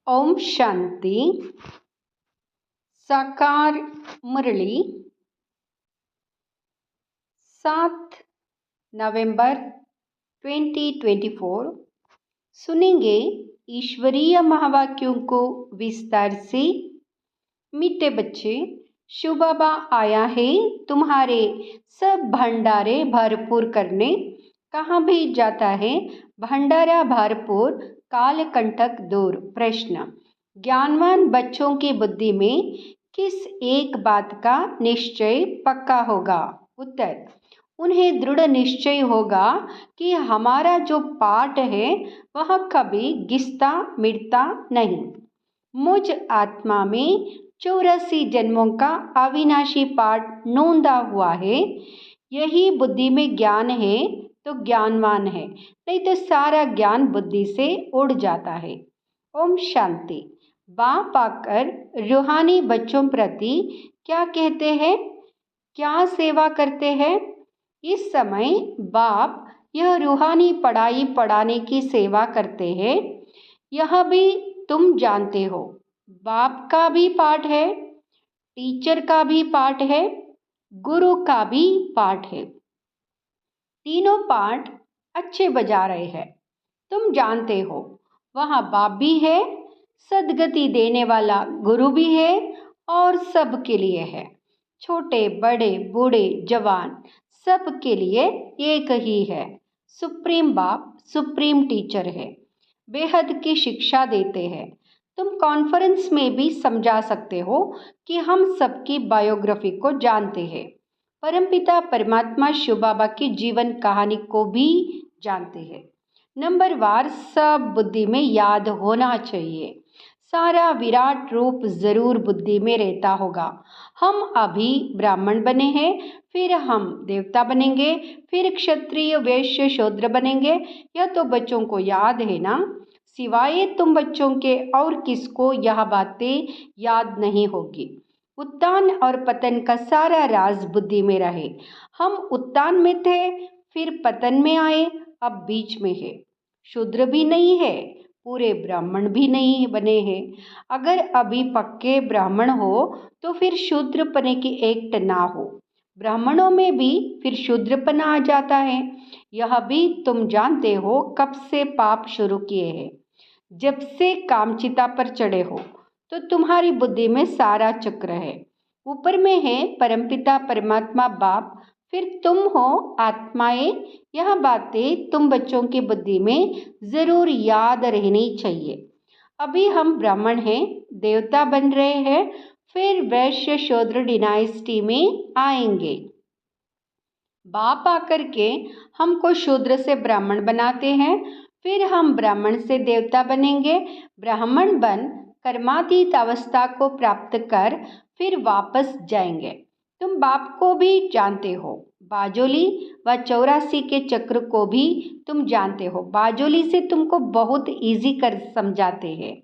ओम शांति। साकार मुरली 7 नवंबर 2024। सुनेंगे ईश्वरीय महावाक्यों को विस्तार से। मीठे बच्चे, शिव बाबा आया है तुम्हारे सब भंडारे भरपूर करने। कहाँ भी जाता है भंडारा भरपूर, कालकंटक दूर। प्रश्न: ज्ञानवान बच्चों की बुद्धि में किस एक बात का निश्चय पक्का होगा? उत्तर: उन्हें दृढ़ निश्चय होगा कि हमारा जो पाठ है वह कभी घिसता मिटता नहीं। मुझ आत्मा में 84 जन्मों का अविनाशी पाठ नोंदा हुआ है। यही बुद्धि में ज्ञान है तो ज्ञानवान है, नहीं तो सारा ज्ञान बुद्धि से उड़ जाता है। ओम शांति। बाप आकर रूहानी बच्चों प्रति क्या कहते हैं, क्या सेवा करते हैं? इस समय बाप यह रूहानी पढ़ाई पढ़ाने की सेवा करते हैं। यह भी तुम जानते हो, बाप का भी पाठ है, टीचर का भी पाठ है, गुरु का भी पाठ है। तीनों पाठ अच्छे बजा रहे हैं। तुम जानते हो वहाँ बाप भी है, सद्गति देने वाला गुरु भी है और सबके लिए है। छोटे बड़े बूढ़े जवान सबके लिए एक ही है। सुप्रीम बाप सुप्रीम टीचर है, बेहद की शिक्षा देते हैं। तुम कॉन्फ्रेंस में भी समझा सकते हो कि हम सबकी बायोग्राफी को जानते हैं। परमपिता परमात्मा शिव बाबा की जीवन कहानी को भी जानते हैं। नंबरवार सब बुद्धि में याद होना चाहिए। सारा विराट रूप जरूर बुद्धि में रहता होगा। हम अभी ब्राह्मण बने हैं, फिर हम देवता बनेंगे, फिर क्षत्रिय वैश्य शूद्र बनेंगे। यह तो बच्चों को याद है ना। सिवाय तुम बच्चों के और किसको यह बातें याद नहीं होगी। उत्थान और पतन का सारा राज बुद्धि में रहे। हम उत्थान में थे, फिर पतन में आए, अब बीच में है। शूद्र भी नहीं है, पूरे ब्राह्मण भी नहीं बने हैं। अगर अभी पक्के ब्राह्मण हो तो फिर शूद्रपने की एक्ट ना हो। ब्राह्मणों में भी फिर शूद्रपना आ जाता है। यह भी तुम जानते हो कब से पाप शुरू किए हैं। जब से कामचिता पर चढ़े हो तो तुम्हारी बुद्धि में सारा चक्र है। ऊपर में है परमपिता परमात्मा बाप, फिर तुम हो आत्माएं। यह बातें तुम बच्चों की बुद्धि में जरूर याद रहनी चाहिए। अभी हम ब्राह्मण हैं, देवता बन रहे हैं, फिर वैश्य शूद्र डिनाइस्टी में आएंगे। बाप आकर के हमको शूद्र से ब्राह्मण बनाते हैं, फिर हम ब्राह्मण से देवता बनेंगे। ब्राह्मण बन कर्मातीत अवस्था को प्राप्त कर फिर वापस जाएंगे। तुम बाप को भी जानते हो, बाजोली व 84 के चक्र को भी तुम जानते हो। बाजोली से तुमको बहुत इजी कर समझाते हैं,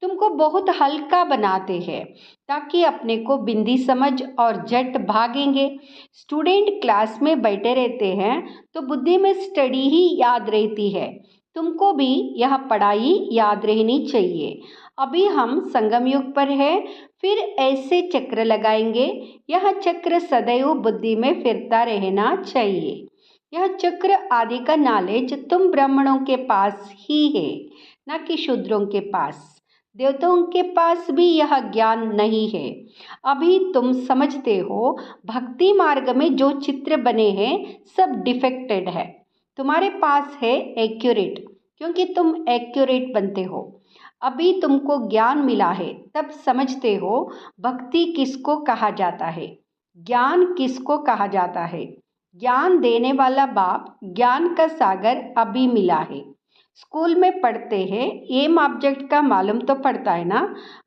तुमको बहुत हल्का बनाते हैं ताकि अपने को बिंदी समझ और झट भागेंगे। स्टूडेंट क्लास में बैठे रहते हैं तो बुद्धि में स्टडी ही याद रहती है। तुमको भी यह पढ़ाई याद रहनी चाहिए। अभी हम संगम युग पर है, फिर ऐसे चक्र लगाएंगे। यह चक्र सदैव बुद्धि में फिरता रहना चाहिए। यह चक्र आदि का नॉलेज तुम ब्राह्मणों के पास ही है, न कि शूद्रों के पास। देवताओं के पास भी यह ज्ञान नहीं है। अभी तुम समझते हो भक्ति मार्ग में जो चित्र बने हैं सब डिफेक्टेड है। तुम्हारे पास है एक्यूरेट, क्योंकि तुम एक्यूरेट बनते हो। अभी तुमको ज्ञान मिला है तब समझते हो भक्ति किसको कहा जाता है, ज्ञान किसको कहा जाता है। ज्ञान देने वाला बाप ज्ञान का सागर अभी मिला है। स्कूल में पढ़ते हैं, एम ऑब्जेक्ट का मालूम तो पड़ता है ना।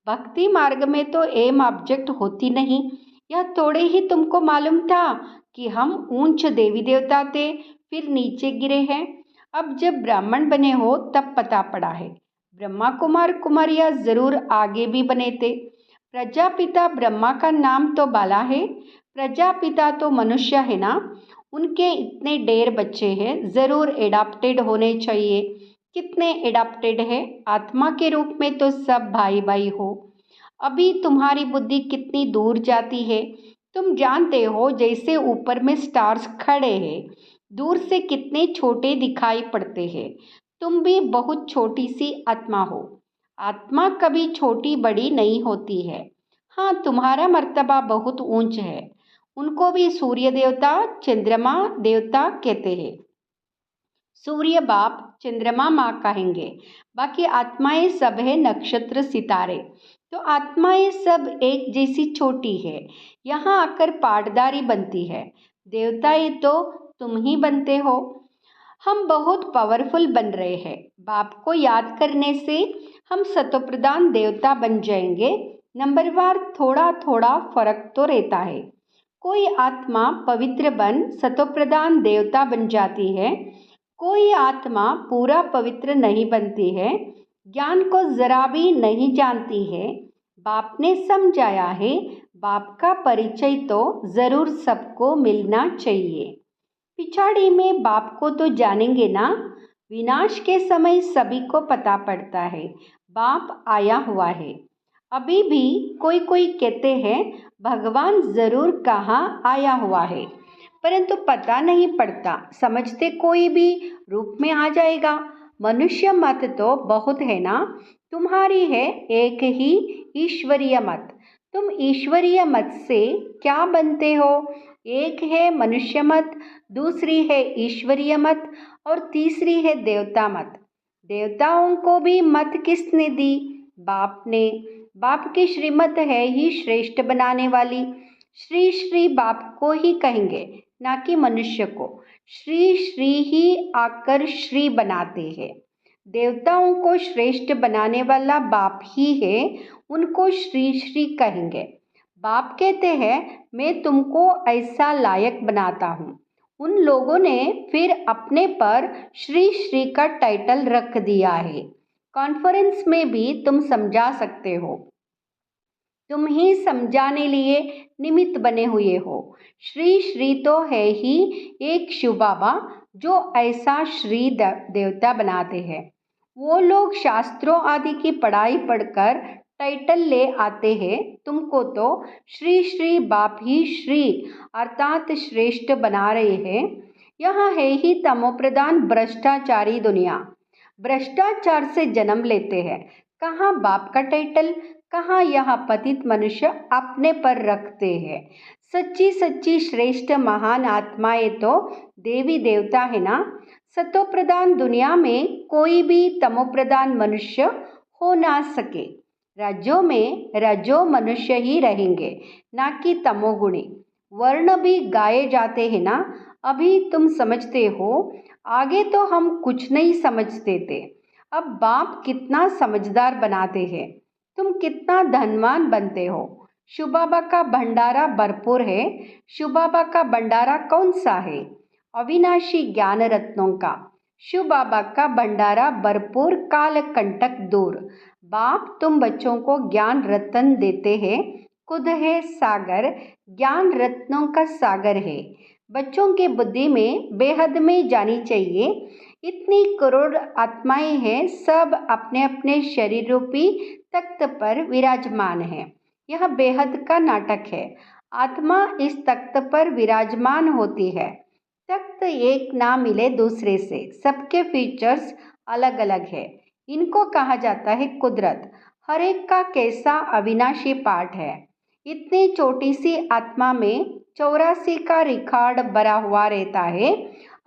भक्ति मार्ग में तो एम ऑब्जेक्ट होती नहीं। यह थोड़े ही तुमको मालूम था कि हम ऊंच देवी देवता थे, फिर नीचे गिरे हैं। अब जब ब्राह्मण बने हो तब पता पड़ा है ब्रह्मा कुमार कुमारिया जरूर आगे भी बने थे। प्रजापिता ब्रह्मा का नाम तो बाला है, प्रजापिता तो मनुष्य है ना। उनके इतने ढेर बच्चे हैं, जरूर एडाप्टेड होने चाहिए। कितने एडाप्टेड है। आत्मा के रूप में तो सब भाई भाई हो। अभी तुम्हारी बुद्धि कितनी दूर जाती है। तुम जानते हो जैसे ऊपर में स्टार्स खड़े हैं, दूर से कितने छोटे दिखाई पड़ते हैं। तुम भी बहुत छोटी सी आत्मा हो। आत्मा कभी छोटी बड़ी नहीं होती है। हाँ, तुम्हारा मर्तबा बहुत ऊंच है। उनको भी सूर्य देवता, चंद्रमा देवता कहते हैं। सूर्य बाप, चंद्रमा माँ कहेंगे। बाकी आत्माएं सब है नक्षत्र सितारे। तो आत्माएं सब एक जैसी छोटी है, यहाँ आकर पाटदारी बनती है। देवताएं तो तुम ही बनते हो। हम बहुत पावरफुल बन रहे हैं। बाप को याद करने से हम सतोप्रधान देवता बन जाएंगे। नंबरवार थोड़ा थोड़ा फर्क तो रहता है। कोई आत्मा पवित्र बन सतोप्रधान देवता बन जाती है, कोई आत्मा पूरा पवित्र नहीं बनती है, ज्ञान को जरा भी नहीं जानती है। बाप ने समझाया है, बाप का परिचय तो जरूर सबको मिलना चाहिए। पिछाड़ी में बाप को तो जानेंगे ना। विनाश के समय सभी को पता पड़ता है बाप आया हुआ है। अभी भी कोई कोई कहते हैं भगवान जरूर कहाँ आया हुआ है, परंतु पता नहीं पड़ता। समझते कोई भी रूप में आ जाएगा। मनुष्य मत तो बहुत है ना। तुम्हारी है एक ही ईश्वरीय मत। तुम ईश्वरीय मत से क्या बनते हो? एक है मनुष्य मत, दूसरी है ईश्वरीय मत और तीसरी है देवता मत। देवताओं को भी मत किसने दी? बाप ने। बाप की श्रीमत है ही श्रेष्ठ बनाने वाली। श्री श्री बाप को ही कहेंगे, ना कि मनुष्य को। श्री श्री ही आकर श्री बनाते हैं। देवताओं को श्रेष्ठ बनाने वाला बाप ही है, उनको श्री श्री कहेंगे। बाप कहते हैं मैं तुमको ऐसा लायक बनाता हूँ। उन लोगों ने फिर अपने पर श्री श्री का टाइटल रख दिया है। कॉन्फ्रेंस में भी तुम समझा सकते हो। तुम ही समझाने लिए निमित्त बने हुए हो। श्री श्री तो है ही एक शिव बाबा जो ऐसा श्री देवता बनाते हैं। वो लोग शास्त्रों आदि की पढ़ाई पढ़कर टाइटल ले आते हैं। तुमको तो श्री श्री बाप ही श्री अर्थात श्रेष्ठ बना रहे हैं। यहाँ है ही तमोप्रधान भ्रष्टाचारी दुनिया। भ्रष्टाचार से जन्म लेते हैं। कहाँ बाप का टाइटल, कहाँ यह पतित मनुष्य अपने पर रखते हैं। सच्ची सच्ची श्रेष्ठ महान आत्माएं तो देवी देवता है ना। सतोप्रधान दुनिया में कोई भी तमोप्रधान मनुष्य हो ना सके। राज्यों में रजो मनुष्य ही रहेंगे, ना कि तमोगुणी। वर्ण भी गाए जाते हैं ना। अभी तुम समझते हो, आगे तो हम कुछ नहीं समझते थे। अब बाप कितना समझदार बनाते हैं। तुम कितना धनवान बनते हो। शिव बाबा का भंडारा भरपूर है। शिव बाबा का भंडारा कौन सा है? अविनाशी ज्ञान रत्नों का। शिव बाबा का भंडारा भरपूर, काल कंटक दूर। बाप तुम बच्चों को ज्ञान रत्न देते हैं। खुद है सागर, ज्ञान रत्नों का सागर है। बच्चों की बुद्धि में बेहद में जानी चाहिए। इतनी करोड़ आत्माएं हैं, सब अपने अपने शरीर रूपी तख्त पर विराजमान है। यह बेहद का नाटक है। आत्मा इस तख्त पर विराजमान होती है। तख्त एक ना मिले दूसरे से, सबके फीचर्स अलग अलग है। इनको कहा जाता है कुदरत। हर एक का कैसा अविनाशी पाठ है। इतनी छोटी सी आत्मा में 84 का रिकॉर्ड भरा हुआ रहता है।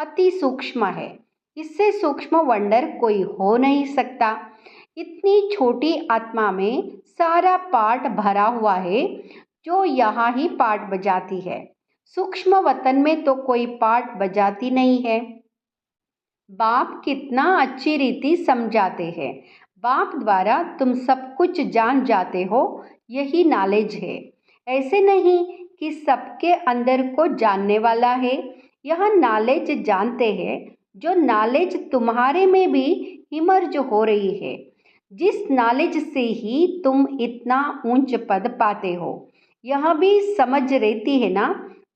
अति सूक्ष्म है। इससे सूक्ष्म वंडर कोई हो नहीं सकता। इतनी छोटी आत्मा में सारा पाठ भरा हुआ है, जो यहाँ ही पाठ बजाती है। सूक्ष्म वतन में तो कोई पाठ बजाती नहीं है। बाप कितना अच्छी रीति समझाते हैं। बाप द्वारा तुम सब कुछ जान जाते हो, यही नॉलेज है। ऐसे नहीं कि सबके अंदर को जानने वाला है। यह नॉलेज जानते हैं जो नॉलेज तुम्हारे में भी इमर्ज हो रही है। जिस नॉलेज से ही तुम इतना ऊंच पद पाते हो। यह भी समझ रहती है ना।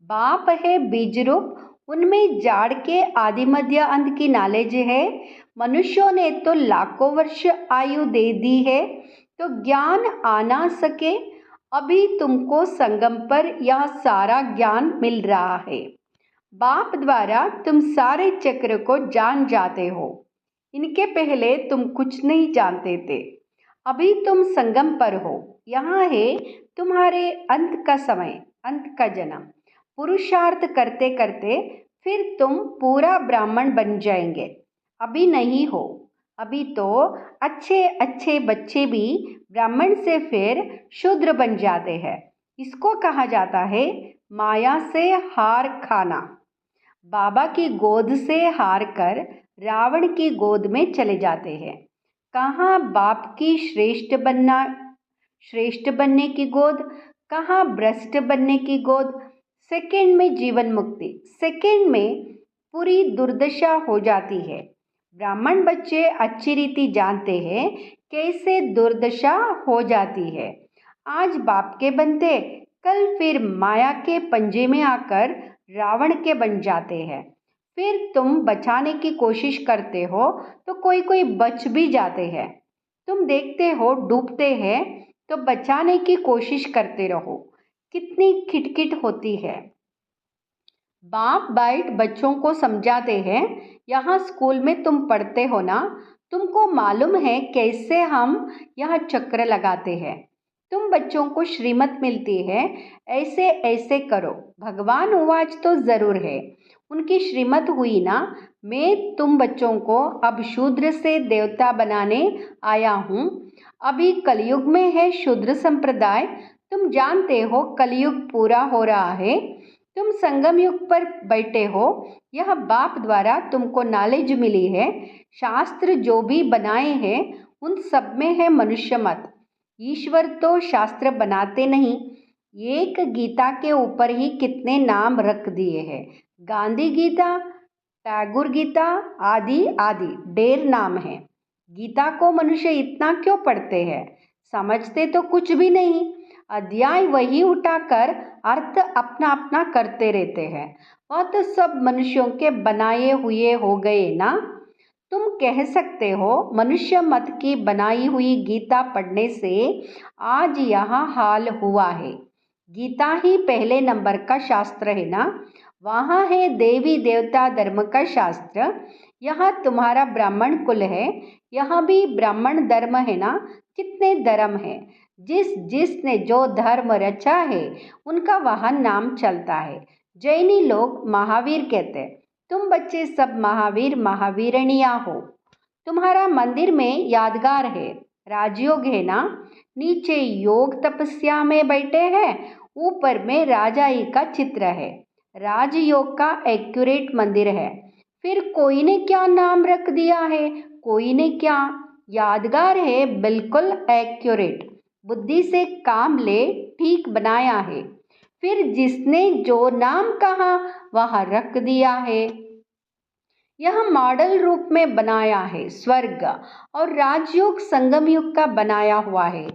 बाप है बीज रूप, उनमें जाड़ के आदि मध्य अंत की नॉलेज है। मनुष्यों ने तो लाखों वर्ष आयु दे दी है, तो ज्ञान आ ना सके। अभी तुमको संगम पर यह सारा ज्ञान मिल रहा है। बाप द्वारा तुम सारे चक्र को जान जाते हो। इनके पहले तुम कुछ नहीं जानते थे। अभी तुम संगम पर हो। यहाँ है तुम्हारे अंत का समय, अंत का जन्म। पुरुषार्थ करते करते फिर तुम पूरा ब्राह्मण बन जाएंगे। अभी नहीं हो। अभी तो अच्छे अच्छे बच्चे भी ब्राह्मण से फिर शूद्र बन जाते हैं। इसको कहा जाता है माया से हार खाना। बाबा की गोद से हार कर रावण की गोद में चले जाते हैं। कहाँ बाप की श्रेष्ठ बनने की गोद, कहाँ भ्रष्ट बनने की गोद। सेकंड में जीवन मुक्ति, सेकंड में पूरी दुर्दशा हो जाती है। ब्राह्मण बच्चे अच्छी रीति जानते हैं कैसे दुर्दशा हो जाती है। आज बाप के बनते, कल फिर माया के पंजे में आकर रावण के बन जाते हैं। फिर तुम बचाने की कोशिश करते हो तो कोई कोई बच भी जाते हैं। तुम देखते हो डूबते हैं तो बचाने की कोशिश करते रहो। कितनी खिटखिट होती है। बाप बैठ बच्चों को समझाते हैं, यहाँ स्कूल में तुम पढ़ते हो ना, तुमको मालूम है कैसे हम यहाँ चक्र लगाते हैं। तुम बच्चों को श्रीमत मिलती है, ऐसे ऐसे करो। भगवान उवाच तो ज़रूर है, उनकी श्रीमत हुई ना। मैं तुम बच्चों को अब शूद्र से देवता बनाने आया हूँ। अभी कलयुग में है शूद्र संप्रदाय। तुम जानते हो कलयुग पूरा हो रहा है। तुम संगम युग पर बैठे हो। यह बाप द्वारा तुमको नॉलेज मिली है। शास्त्र जो भी बनाए हैं उन सब में है मनुष्य मत। ईश्वर तो शास्त्र बनाते नहीं। एक गीता के ऊपर ही कितने नाम रख दिए हैं। गांधी गीता, टैगोर गीता, आदि आदि ढेर नाम है। गीता को मनुष्य इतना क्यों पढ़ते हैं? समझते तो कुछ भी नहीं। अध्याय वही उठाकर अर्थ अपना अपना करते रहते हैं। वह तो सब मनुष्यों के बनाए हुए हो गए ना। तुम कह सकते हो मनुष्य मत की बनाई हुई गीता पढ़ने से आज यह हाल हुआ है। गीता ही पहले नंबर का शास्त्र है ना। वहाँ है देवी देवता धर्म का शास्त्र। यहाँ तुम्हारा ब्राह्मण कुल है, यहाँ भी ब्राह्मण धर्म है ना। कितने धर्म है। जिसने जो धर्म रचा है उनका वहाँ नाम चलता है। जैनी लोग महावीर कहते हैं। तुम बच्चे सब महावीर महावीरणिया हो। तुम्हारा मंदिर में यादगार है, राजयोग है ना। नीचे योग तपस्या में बैठे हैं, ऊपर में राजाई का चित्र है। राजयोग का एक्यूरेट मंदिर है। फिर कोई ने क्या नाम रख दिया है, कोई ने क्या। यादगार है, बिल्कुल एक्यूरेट। बुद्धि से काम ले, ठीक बनाया है। फिर जिसने जो नाम कहा वह रख दिया है। यह मॉडल रूप में बनाया है। स्वर्ग और राजयोग संगम युग का बनाया हुआ है।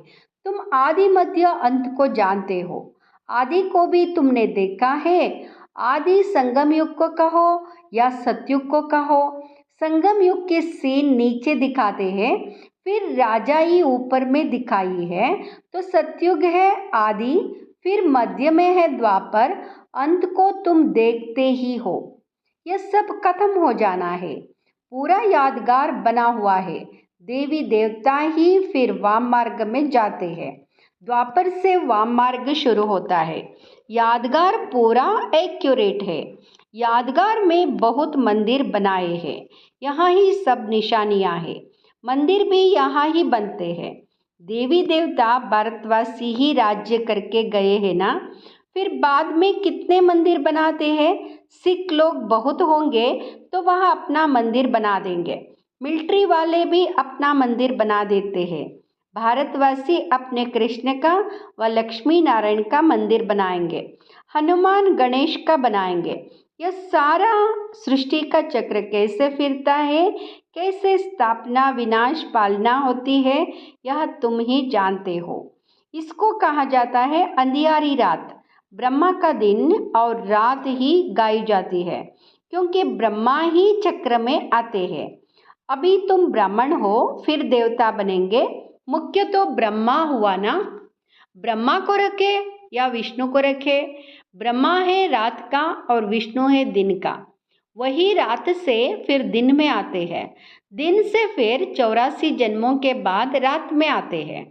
तुम आदि मध्य अंत को जानते हो। आदि को भी तुमने देखा है। आदि संगम युग को कहो या सतयुग को कहो। संगम युग के सीन नीचे दिखाते हैं, फिर राजाई ऊपर में दिखाई है। तो सतयुग है आदि, फिर मध्य में है द्वापर, अंत को तुम देखते ही हो। यह सब खत्म हो जाना है। पूरा यादगार बना हुआ है। देवी देवता ही फिर वाम मार्ग में जाते हैं। द्वापर से वाम मार्ग शुरू होता है। यादगार पूरा एक्यूरेट है। यादगार में बहुत मंदिर बनाए हैं। यहाँ ही सब निशानियाँ हैं। मंदिर भी यहाँ ही बनते हैं। देवी देवता भारतवासी ही राज्य करके गए हैं ना। फिर बाद में कितने मंदिर बनाते हैं। सिख लोग बहुत होंगे तो वह अपना मंदिर बना देंगे। मिलिट्री वाले भी अपना मंदिर बना देते हैं। भारतवासी अपने कृष्ण का व लक्ष्मी नारायण का मंदिर बनाएंगे। हनुमान गणेश का बनाएंगे। यह सारा सृष्टि का चक्र कैसे फिरता है, कैसे स्थापना विनाश पालना होती है, यह तुम ही जानते हो। इसको कहा जाता है अंधियारी रात। ब्रह्मा का दिन और रात ही गाई जाती है, क्योंकि ब्रह्मा ही चक्र में आते हैं। अभी तुम ब्राह्मण हो, फिर देवता बनेंगे। मुख्य तो ब्रह्मा हुआ ना। ब्रह्मा को रखे या विष्णु को रखे, ब्रह्मा है रात का और विष्णु है दिन का। वही रात से फिर दिन में आते हैं, दिन से फिर 84 जन्मों के बाद रात में आते हैं।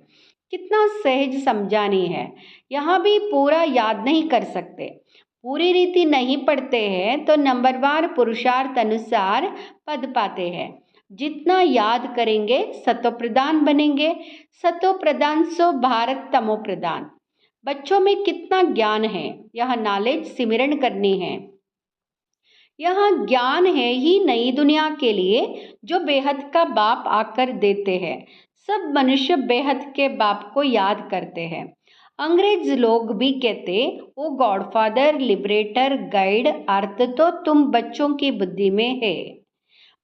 कितना सहज समझानी है। यहाँ भी पूरा याद नहीं कर सकते, पूरी रीति नहीं पढ़ते हैं तो नंबरवार पुरुषार्थ अनुसार पद पाते हैं। जितना याद करेंगे सतो प्रधान बनेंगे। सतो प्रधान सो भारत तमो प्रधान। बच्चों में कितना ज्ञान है, यह नॉलेज सिमरन करनी है। यह ज्ञान है ही नई दुनिया के लिए जो बेहद का बाप आकर देते हैं। सब मनुष्य बेहद के बाप को याद करते हैं। अंग्रेज लोग भी कहते वो गॉडफादर, लिबरेटर, गाइड, अर्थ तो तुम बच्चों की बुद्धि में है।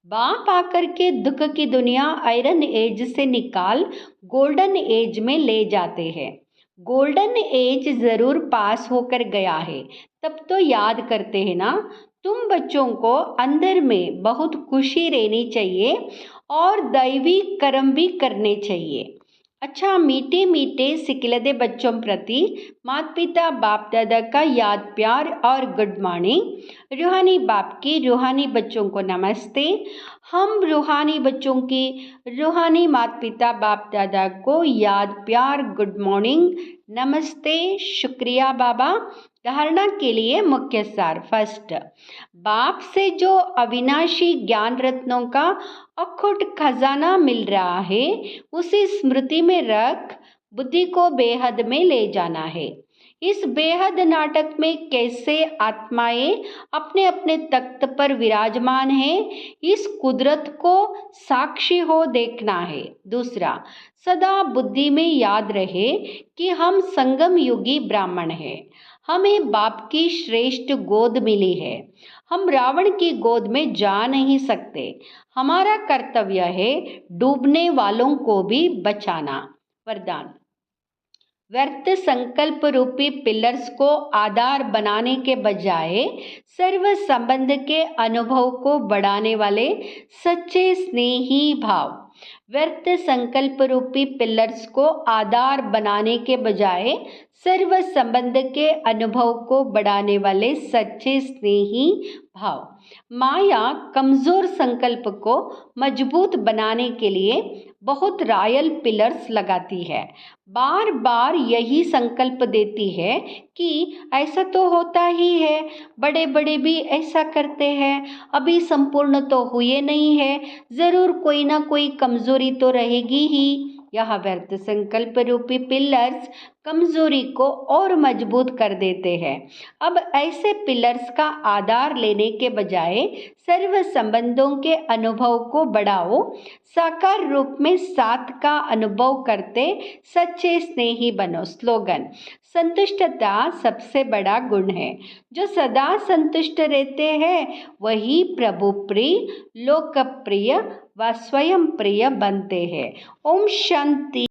बाप आकर के दुख की दुनिया आयरन एज से निकाल गोल्डन एज में ले जाते हैं। गोल्डन एज जरूर पास होकर गया है, तब तो याद करते हैं ना। तुम बच्चों को अंदर में बहुत खुशी रहनी चाहिए और दैवी कर्म भी करने चाहिए। अच्छा, मीठे मीठे सिकिलदे बच्चों प्रति माता पिता बाप दादा का याद प्यार और गुड मॉर्निंग। रूहानी बाप की रूहानी बच्चों को नमस्ते। हम रूहानी बच्चों की रूहानी माता पिता बाप दादा को याद प्यार गुड मॉर्निंग नमस्ते शुक्रिया बाबा। धारणा के लिए मुख्य सार। फर्स्ट, बाप से जो अविनाशी ज्ञान रत्नों का अखुट खजाना मिल रहा है उसे स्मृति में रख बुद्धि को बेहद में ले जाना है। इस बेहद नाटक में कैसे आत्माएं अपने अपने तख्त पर विराजमान है, इस कुदरत को साक्षी हो देखना है। दूसरा, सदा बुद्धि में याद रहे कि हम संगम युगी ब्राह्मण हैं। हमें बाप की श्रेष्ठ गोद मिली है। हम रावण की गोद में जा नहीं सकते। हमारा कर्तव्य है डूबने वालों को भी बचाना। वरदान, व्यर्थ संकल्प रूपी पिलर्स को आधार बनाने के बजाय सर्व संबंध के अनुभव को बढ़ाने वाले सच्चे स्नेही भाव। व्यर्थ संकल्प रूपी पिलर्स को आधार बनाने के बजाय सर्व संबंध के अनुभव को बढ़ाने वाले सच्चे स्नेही भाव। माया कमजोर संकल्प को मजबूत बनाने के लिए बहुत रॉयल पिलर्स लगाती है। बार बार यही संकल्प देती है कि ऐसा तो होता ही है, बड़े बड़े भी ऐसा करते हैं, अभी संपूर्ण तो हुए नहीं है, जरूर कोई ना कोई कमजोरी तो रहेगी ही। यह व्यर्थ संकल्प रूपी पिलर्स कमजोरी को और मजबूत कर देते हैं। अब ऐसे पिलर्स का आधार लेने के बजाय सर्व संबंधों के अनुभव को बढ़ाओ। साकार रूप में साथ का अनुभव करते सच्चे स्नेही बनो। स्लोगन, संतुष्टता सबसे बड़ा गुण है। जो सदा संतुष्ट रहते हैं वही प्रभु प्रिय, लोकप्रिय व स्वयं प्रिय बनते हैं। ओम शांति।